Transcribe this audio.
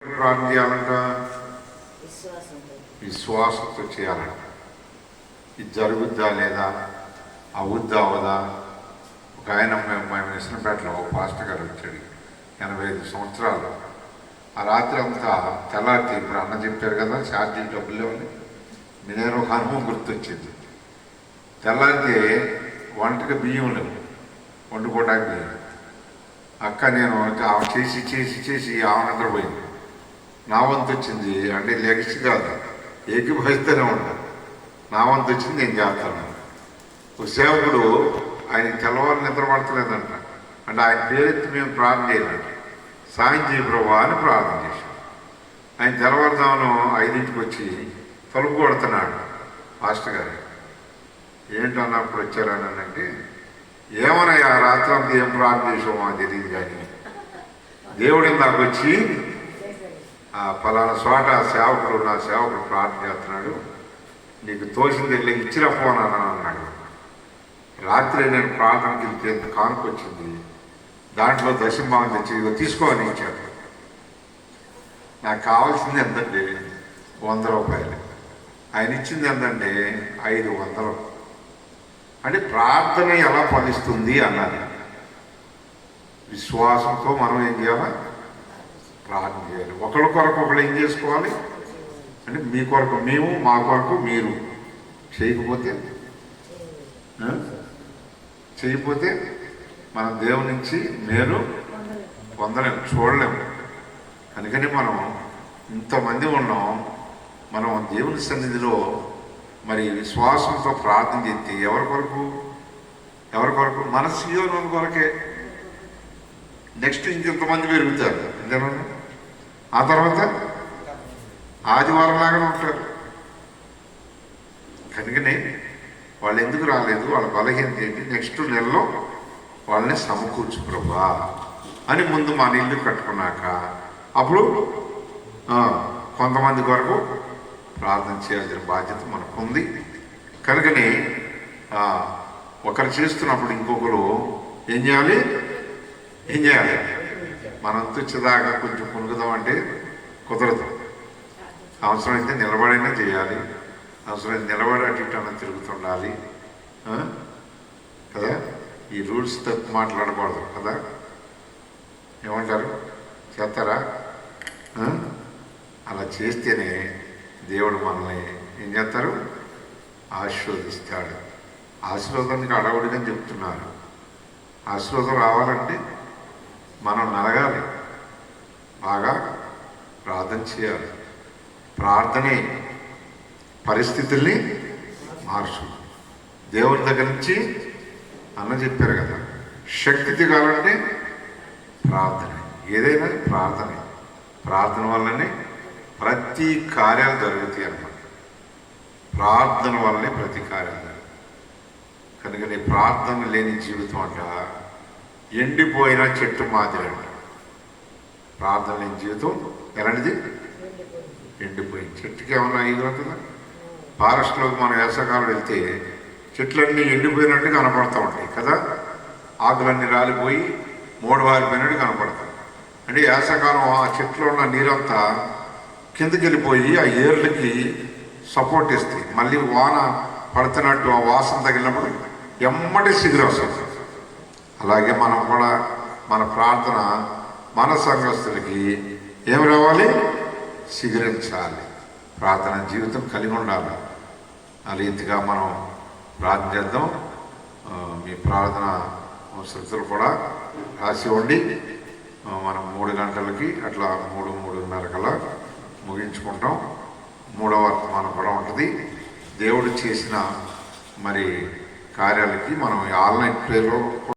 ప్రార్థన చేయాలంట, విశ్వాసంతో చేయాలంట. ఇది జరుగుద్దా లేదా, అవుద్దా అవదా. ఒక ఆయన మేము ఇసినపేటలో ఒక పాస్టర్ గారు వచ్చాడు, 85 సంవత్సరాలు. ఆ రాత్రి అంతా తెల్లారితే ఇప్పుడు అన్న చెప్పారు కదా ఛార్జీలు డబ్బులు లేవని, నేను ఒక అనుభవం గుర్తొచ్చింది. తెల్లారితే వంటకి బియ్యం లేవు, వండుకోవడానికి బియ్యం. అక్క నేను చేసి చేసి చేసి ఆమె పోయింది. నా వంతు వచ్చింది అంటే లెగ్స్ కాదు, ఏకీభవిస్తూనే ఉంటాను. నా వంతు వచ్చింది, నేను చేస్తాను. ఒక సేవకుడు ఆయన తెల్లవారు నిద్ర పడతలేదంట, అంటే ఆయన పేరెత్తి మేము ప్రార్థన చేయాలంట. సాయం చేయ ప్రభా అని ప్రార్థన చేశాం. ఆయన తెల్లవారుజామును 5ంటికి వచ్చి తలుపు కొడుతున్నాడు. పాస్టర్ గారు ఏంటన్నప్పుడు వచ్చారని అంటే, ఏమన్నా రాత్రి అంతా ఏం ప్రార్థన చేసామో మాకు తెలియదు, కానీ దేవుడు నాకు వచ్చి ఫలానా చోట నా సేవకుడు ప్రార్థన చేస్తున్నాడు, నీకు తోసింది వెళ్ళి ఇచ్చిన ఫోన్ అన్నాడు. రాత్రి నేను ప్రార్థనకి వెళ్తే కానుక వచ్చింది, దాంట్లో దశంభాగం తెచ్చి ఇదిగో తీసుకోని ఇచ్చాడు. నాకు కావాల్సింది ఎంతంటే 100 రూపాయలు, ఆయన ఇచ్చింది ఎంతంటే 500. అంటే ప్రార్థన ఎలా ఫలిస్తుంది అన్నది. విశ్వాసంతో మనం ఏం చేయాలి, ప్రార్థన చేయాలి. ఒకరి కొరకు ఒకరు ఏం చేసుకోవాలి అంటే, మీ కొరకు మేము, మా కొరకు మీరు. చేయకపోతే మనం దేవుని నుంచి మేలు పొందలేము, చూడలేము. అందుకని మనం ఇంతమంది ఉన్నాం, మనం దేవుని సన్నిధిలో మరి విశ్వాసంతో ప్రార్థన చేస్తే ఎవరి కొరకు మన సీయోను కొరకే. నెక్స్ట్ ఇంకెంతమంది పెరుగుతారు అంతేనా, ఆ తర్వాత ఆదివారం లాగానే ఉంటారు. కనుకనే వాళ్ళు ఎందుకు రాలేదు, వాళ్ళ బలహీనత ఏంటి, నెక్స్ట్ నెలలో వాళ్ళని సమకూర్చు ప్రభా అని ముందు మన ఇల్లు కట్టుకున్నాక అప్పుడు కొంతమంది కొరకు ప్రార్థన చేయాల్సిన బాధ్యత మనకు ఉంది. కనుకనే ఒకరు చేస్తున్నప్పుడు ఇంకొకరు ఏం చేయాలి, మనం తెచ్చేదాకా కొంచెం కొనుక్కుదాం అంటే కుదరదు. అవసరమైతే నిలబడైనా చేయాలి, అవసరమైతే నిలబడి అటు ఇటు అన్న తిరుగుతుండాలి కదా. ఈ రూల్స్ తప్పు మాట్లాడకూడదు కదా. ఏమంటారు, చేస్తారా? అలా చేస్తేనే దేవుడు మనల్ని ఏం చేస్తారు, ఆశీర్వదిస్తాడు. ఆశీర్వాదానికి అడవుడిగా చెప్తున్నారు. ఆశీర్వాదం రావాలంటే మనం నలగాలి, బాగా ప్రార్థన చేయాలి. ప్రార్థనే పరిస్థితుల్ని మార్చు. దేవుని దగ్గర నుంచి అన్న చెప్పారు కదా, శక్తి కావాలంటే ప్రార్థన. ఏదైనా ప్రార్థన వల్లనే ప్రతి కార్యాలు జరుగుతాయి అన్నమాట. ప్రార్థన వల్లనే ప్రతి కార్యాలు జరుగుతాయి. కనుక ప్రార్థన లేని జీవితం అంట ఎండిపోయిన చెట్టు మాదిరి అంట. ప్రార్థన లేని జీవితం ఎలాంటిది, ఎండిపోయింది. చెట్టుకి ఏమన్నా ఎగురుతుందా? ఫారెస్ట్లోకి మనం వేసవకాలం వెళ్తే చెట్లన్నీ ఎండిపోయినట్టు కనపడుతూ ఉంటాయి కదా, ఆకులన్నీ రాలిపోయి మూడవారిపోయినట్టు కనపడతాయి. అంటే వేసవకాలం ఆ చెట్లో ఉన్న నీరంతా కిందకి వెళ్ళిపోయి ఆ ఏర్లకి సపోర్ట్ ఇస్తాయి. మళ్ళీ వాన పడుతున్నట్టు ఆ వాసన తగిలినప్పుడు ఎమ్మటి సిగురు వస్తుంది. అలాగే మనం కూడా మన ప్రార్థన మన సంఘస్థులకి ఏమి రావాలి, సిగురించాలి. ప్రార్థన జీవితం కలిగి ఉండాలి. ఆ రీతిగా మనం ప్రార్థన చేద్దాం. మీ ప్రార్థన శ్రద్ధలు కూడా రాసి ఉండి మనం 3 గంటలకి అట్లా 3:30 కల్లా ముగించుకుంటాం. 3వ వర్తమానం కూడా ఉంటుంది. దేవుడు చేసిన మరి కార్యాలకి మనం ఆన్లైన్ ప్రేయర్లో